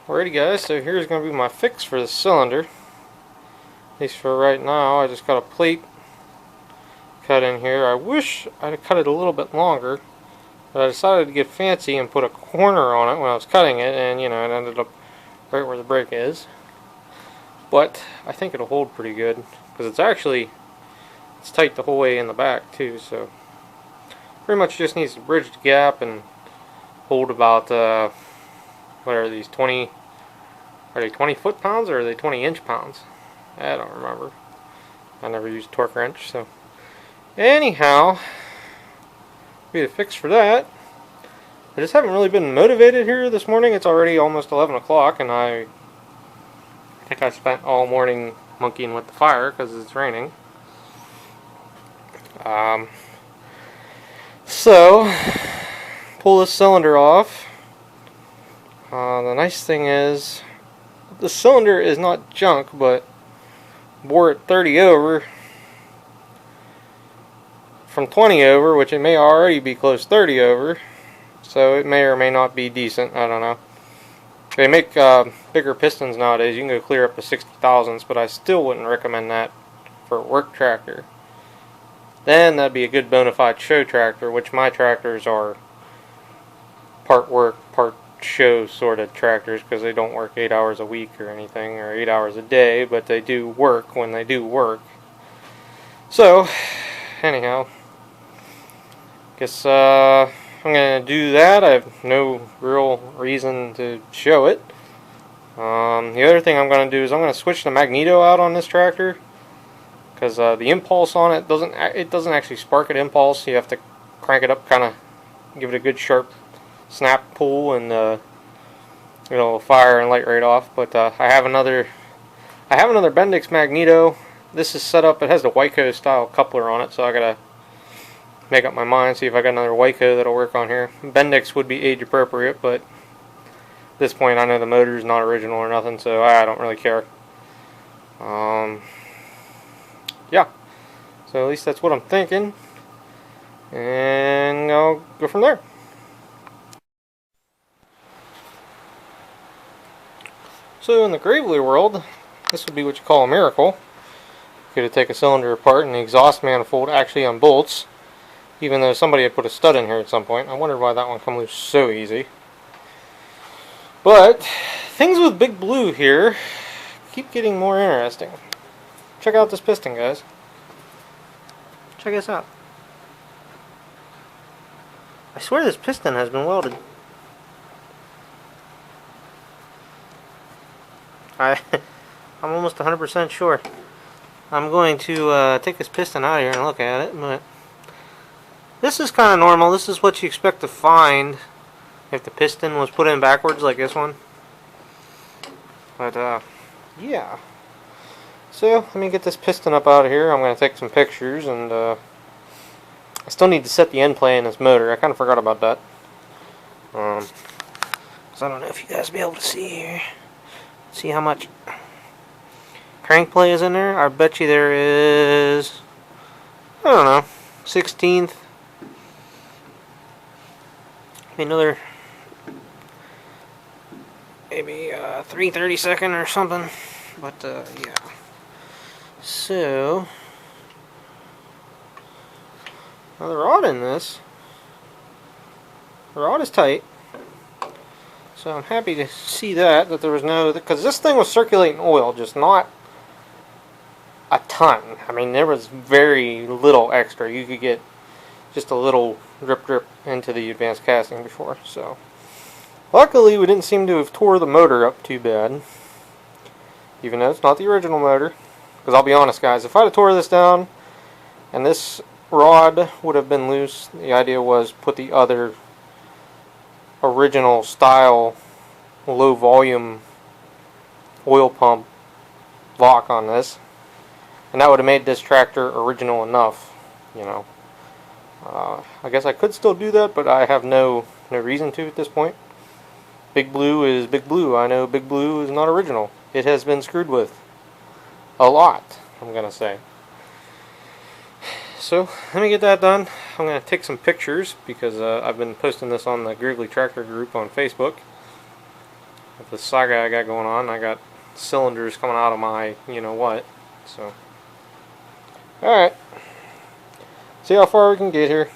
Alrighty guys, so here's going to be my fix for the cylinder. At least for right now. I just got a plate cut in here. I wish I'd cut it a little bit longer, but I decided to get fancy and put a corner on it when I was cutting it, and you know, it ended up right where the brake is. But I think it'll hold pretty good, because it's tight the whole way in the back too, so pretty much just needs to bridge the gap and hold about what are these, 20, are they 20 foot-pounds or are they 20 inch-pounds? I don't remember. I never used a torque wrench, so anyhow, be the fix for that. I just haven't really been motivated here this morning. It's already almost 11 o'clock, and I think I spent all morning monkeying with the fire because it's raining. So, pull this cylinder off. The nice thing is, the cylinder is not junk, but bore it 30 over from 20 over, which it may already be close to 30 over, so it may or may not be decent. I don't know. They make bigger pistons nowadays. You can go clear up to 60 thousandths, but I still wouldn't recommend that for a work tractor. Then that'd be a good bona fide show tractor, which my tractors are part work, part show sort of tractors, because they don't work 8 hours a week or anything, or 8 hours a day, but they do work when they do work. So, anyhow, guess I'm going to do that. I have no real reason to show it. The other thing I'm going to do is I'm going to switch the magneto out on this tractor, because the impulse on it doesn't actually spark at impulse. You have to crank it up, kind of give it a good sharp snap pull, and it'll fire and light right off. But I have another Bendix magneto. This is set up. It has the Wyco style coupler on it, so I gotta make up my mind, see if I got another Wyco that'll work on here. Bendix would be age appropriate, but at this point I know the motor is not original or nothing, so I don't really care. Yeah, so at least that's what I'm thinking, and I'll go from there. So in the Gravely world, this would be what you call a miracle. You could take a cylinder apart and the exhaust manifold actually unbolts, even though somebody had put a stud in here at some point. I wondered why that one come loose so easy. But things with Big Blue here keep getting more interesting. Check out this piston, guys. Check this out. I swear this piston has been welded. I'm almost 100% sure. I'm going to take this piston out of here and look at it, but this is kind of normal. This is what you expect to find if the piston was put in backwards like this one. But yeah. So let me get this piston up out of here. I'm going to take some pictures, and I still need to set the end play in this motor. I kind of forgot about that. So I don't know if you guys will be able to see here. See how much crank play is in there. I bet you there is, I don't know, 1/16. Another maybe 3/32 or something. But yeah. So now the rod in this, the rod is tight. So I'm happy to see that there was no, because this thing was circulating oil, just not a ton. I mean, there was very little extra. You could get just a little drip into the advanced casting before. So luckily we didn't seem to have tore the motor up too bad, even though it's not the original motor. Because I'll be honest guys, if I'd have tore this down and this rod would have been loose, the idea was put the other original style low volume oil pump lock on this, and that would have made this tractor original enough, you know. I guess I could still do that, but I have no reason to at this point. Big Blue is Big Blue. I know Big Blue is not original. It has been screwed with a lot, I'm gonna say. So let me get that done. I'm going to take some pictures because I've been posting this on the Gravely Tractor group on Facebook. with the saga I got going on. I got cylinders coming out of my you know what. So, alright. See how far we can get here.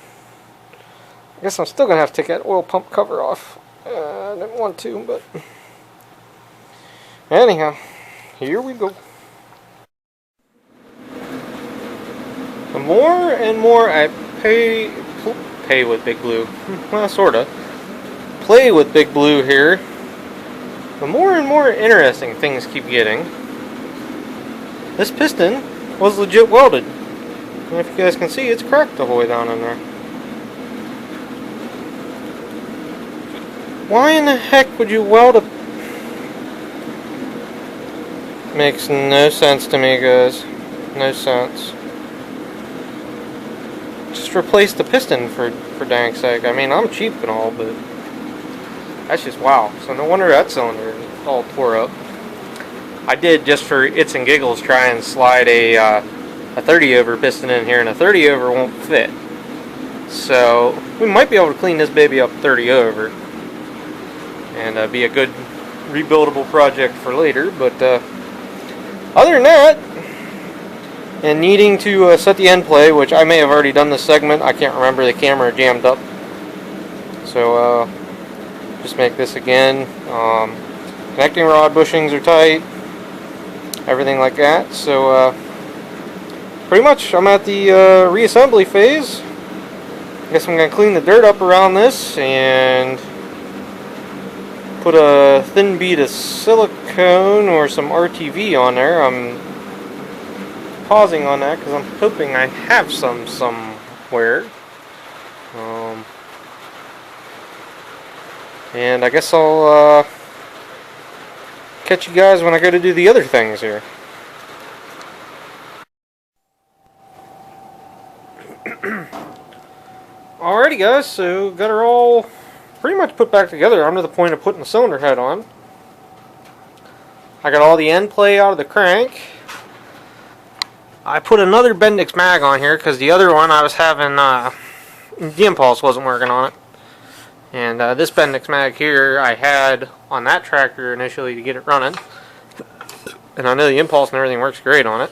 I guess I'm still going to have to take that oil pump cover off. I didn't want to, but anyhow, here we go. The more and more I pay with Big Blue, well, sorta, play with Big Blue here, the more and more interesting things keep getting. This piston was legit welded. And if you guys can see, it's cracked the whole way down in there. Why in the heck would you weld a... Makes no sense to me, guys. No sense. Just replace the piston for dang sake. I mean, I'm cheap and all, but that's just wow. So no wonder that cylinder is all tore up. I did, just for its and giggles, try and slide a 30 over piston in here, and a 30 over won't fit. So we might be able to clean this baby up 30 over and be a good rebuildable project for later. But other than that, and needing to set the end play, which I may have already done this segment, I can't remember, the camera jammed up. So just make this again. Connecting rod bushings are tight, everything like that. So pretty much I'm at the reassembly phase. I guess I'm going to clean the dirt up around this and put a thin bead of silicone or some RTV on there. I'm pausing on that because I'm hoping I have some somewhere. And I guess I'll catch you guys when I go to do the other things here. Alrighty guys, so got her all pretty much put back together. I'm to the point of putting the cylinder head on. I got all the end play out of the crank. I put another Bendix mag on here because the other one I was having, the impulse wasn't working on it. And this Bendix mag here I had on that tractor initially to get it running. And I know the impulse and everything works great on it.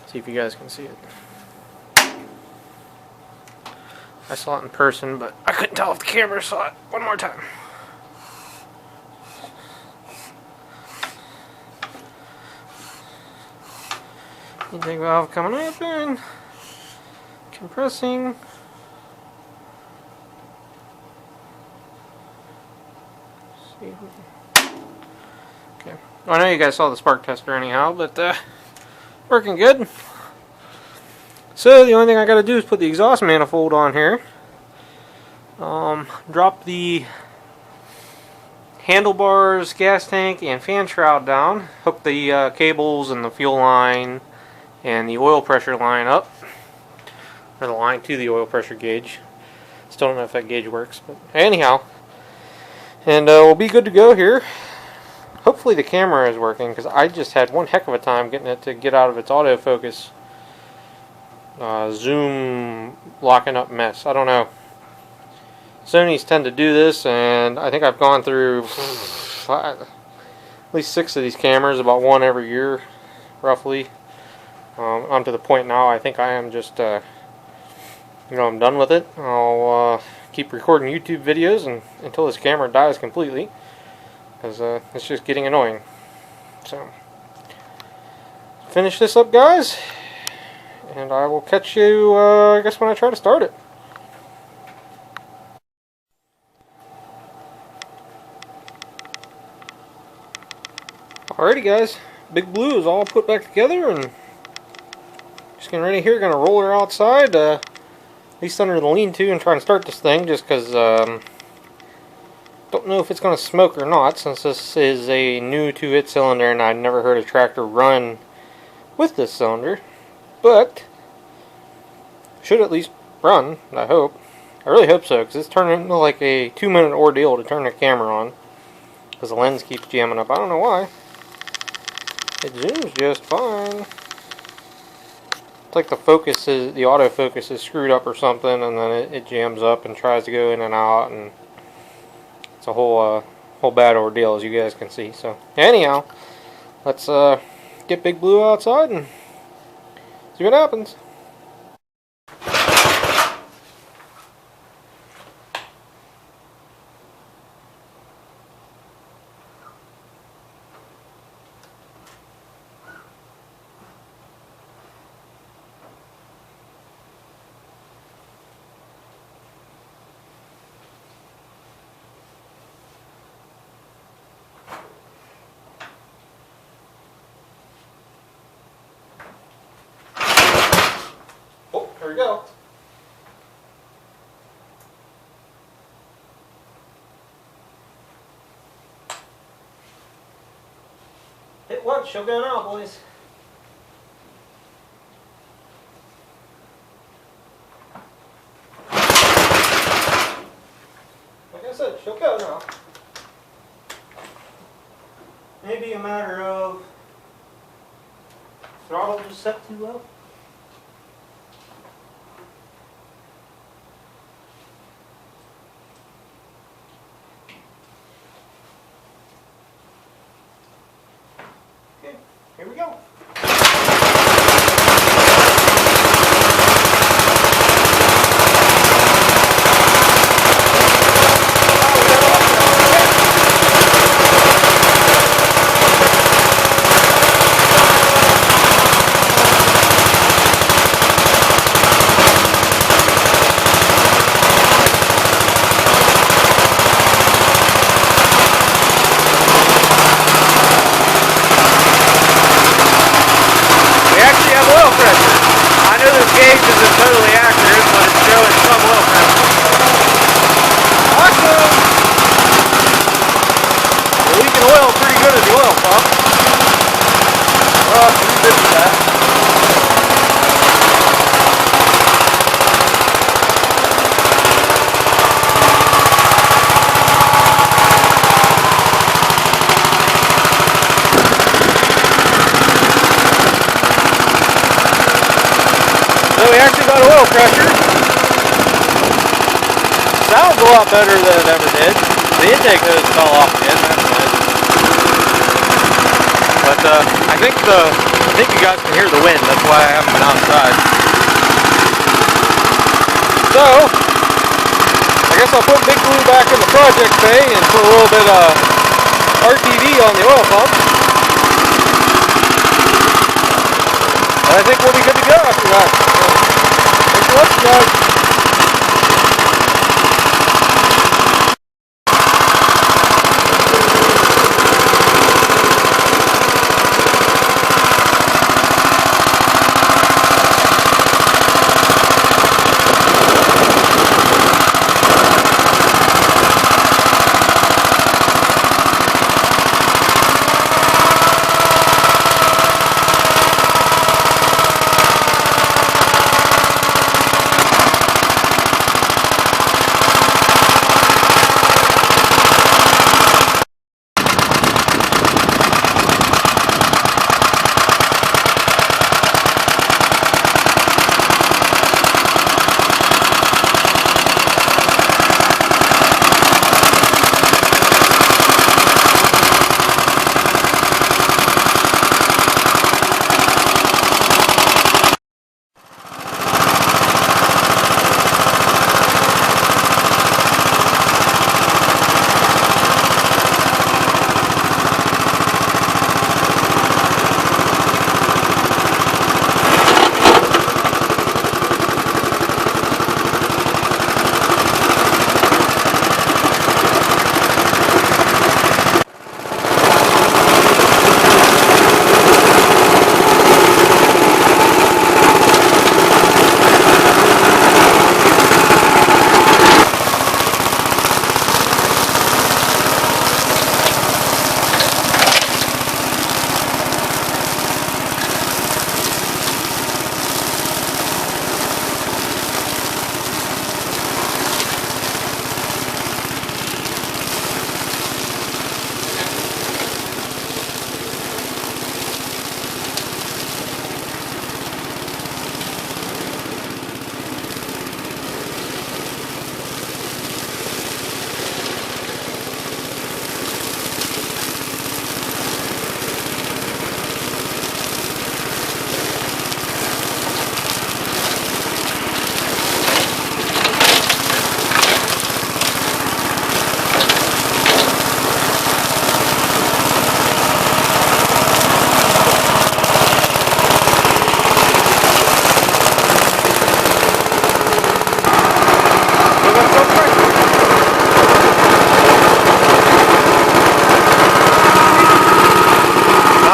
See if you guys can see it. I saw it in person, but I couldn't tell if the camera saw it. One more time. Intake valve coming open. Compressing. See. Okay. Well, I know you guys saw the spark tester anyhow, but working good. So the only thing I got to do is put the exhaust manifold on here. Drop the handlebars, gas tank, and fan shroud down. Hook the cables and the fuel line and the oil pressure line up. Or the line to the oil pressure gauge. Still don't know if that gauge works, but anyhow. And we'll be good to go here. Hopefully the camera is working, because I just had one heck of a time getting it to get out of its autofocus zoom locking up mess. I don't know. Sony's tend to do this, and I think I've gone through at least 6 of these cameras, about one every year, roughly. I'm to the point now I think I am just, I'm done with it. I'll keep recording YouTube videos until this camera dies completely, because it's just getting annoying. So, finish this up, guys. And I will catch you, I guess, when I try to start it. Alrighty, guys. Big Blue is all put back together, and just getting ready here. Going to roll her outside, at least under the lean-to, and try and start this thing, just because, don't know if it's going to smoke or not, since this is a new 2-hit cylinder, and I've never heard a tractor run with this cylinder. But should at least run, I hope. I really hope so, because it's turning into like a 2-minute ordeal to turn the camera on, because the lens keeps jamming up. I don't know why. It zooms just fine. It's like the autofocus is screwed up or something, and then it jams up and tries to go in and out, and It's a whole bad ordeal, as you guys can see. So anyhow, let's get Big Blue outside and see what happens. Oh, here we go. Hit once, she'll go now, boys. Like I said, she'll go now. Maybe a matter of throttle just set too low. Okay, here we go. Gauge isn't totally accurate, but it's showing some oil pressure. Awesome! We're leaking oil pretty good at the oil pump. Well, pretty good for that. So we actually got oil pressure. Sounds a lot better than it ever did. The intake hose fell off again, that's nice. But I think you guys can hear the wind, that's why I haven't been outside. So I guess I'll put Big Blue back in the project bay and put a little bit of RTV on the oil pump. And I think we'll be good to go after that. Thanks for watching, guys.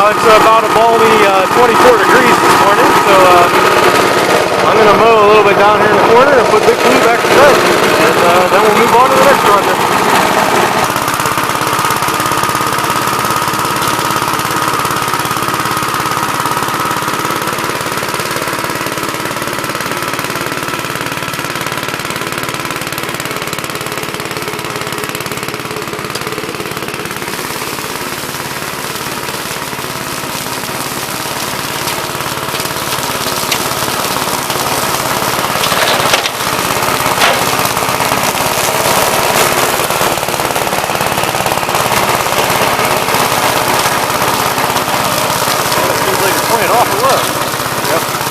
It's about a balmy 24 degrees this morning, so I'm going to mow a little bit down here in the corner and put Big Blue back to bed. And then we'll move on to the next project. Off or what? Yep.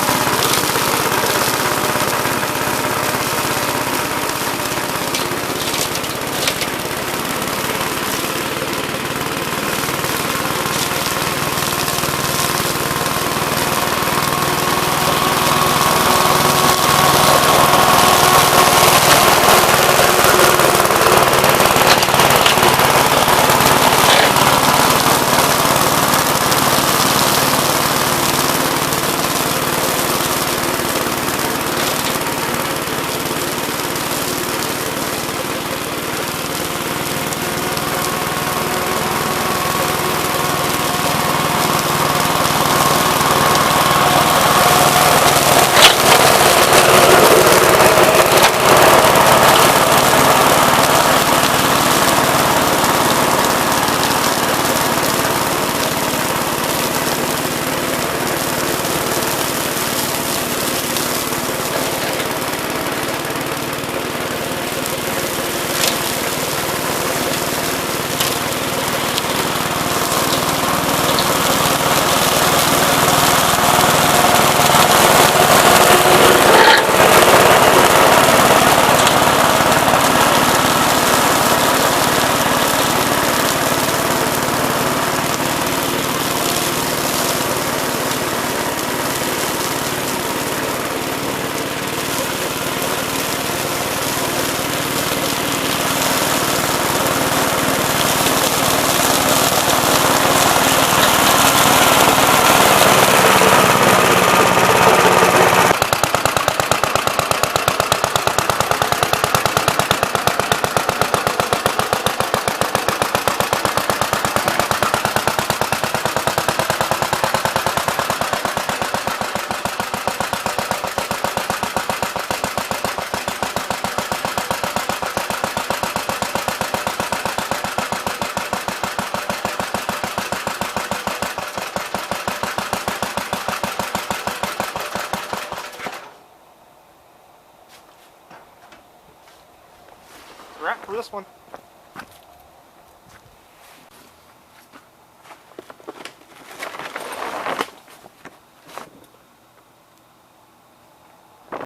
Wrap for this one.